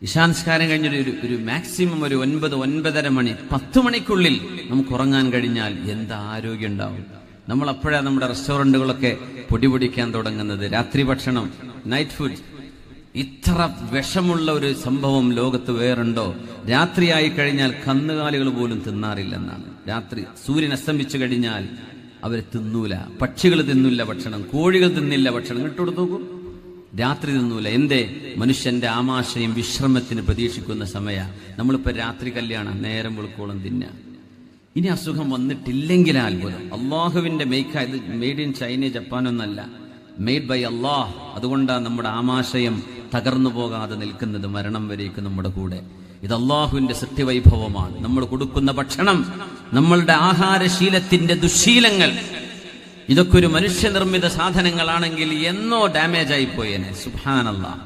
ഇശാനിസ്കാരം കഴിഞ്ഞൊരു മാക്സിമം ഒരു 9-9:30 മണി 10 മണിക്കുള്ളിൽ നമുക്ക് ഉറങ്ങാൻ കഴിഞ്ഞാൽ എന്താ ആരോഗ്യം ഉണ്ടാവും. നമ്മൾ അപ്പോഴാണ് നമ്മുടെ റെസ്റ്റോറന്റുകളൊക്കെ പൊടിപൊടിക്കാൻ തുടങ്ങുന്നത്. രാത്രി ഭക്ഷണം, നൈറ്റ് ഫുഡ്. ഇത്ര വിഷമുള്ള ഒരു സംഭവം ലോകത്ത് വേറുണ്ടോ? രാത്രിയായി കഴിഞ്ഞാൽ കന്നുകാലികൾ പോലും തിന്നാറില്ലെന്നാണ്. രാത്രി സൂര്യൻ അസ്തമിച്ചു കഴിഞ്ഞാൽ അവർ തിന്നൂല. പക്ഷികൾ തിന്നില്ല ഭക്ഷണം, കോഴികൾ തിന്നില്ല ഭക്ഷണം. ഇട്ടുകൊടുത്തു നോക്കൂ, രാത്രി തിന്നൂല. എന്തേ? മനുഷ്യന്റെ ആമാശയം വിശ്രമത്തിന് പ്രതീക്ഷിക്കുന്ന സമയ. നമ്മളിപ്പോ രാത്രി കല്യാണം, നേരം വെളുക്കോളം തിന്ന. ഇനി അസുഖം വന്നിട്ടില്ലെങ്കിൽ അത്ഭുതം. അള്ളാഹുവിന്റെ ഇത് മെയ്ഡ് ഇൻ ചൈന, ജപ്പാനൊന്നല്ല, മെയ്ഡ് ബൈ അള്ളാഹ്. അതുകൊണ്ടാണ് നമ്മുടെ ആമാശയം തകർന്നു പോകാതെ നിൽക്കുന്നത് മരണം വരേക്ക് നമ്മുടെ കൂടെ. ഇത് അള്ളാഹുവിന്റെ സത്യവൈഭവമാണ്. നമ്മൾ കൊടുക്കുന്ന ഭക്ഷണം, നമ്മളുടെ ആഹാരശീലത്തിന്റെ ദുശീലങ്ങൾ, ഇതൊക്കെ ഒരു മനുഷ്യനിർമ്മിത സാധനങ്ങളാണെങ്കിൽ എന്നോ ഡാമേജ് ആയിപ്പോയേനെ. സുബ്ഹാനല്ലാഹ്.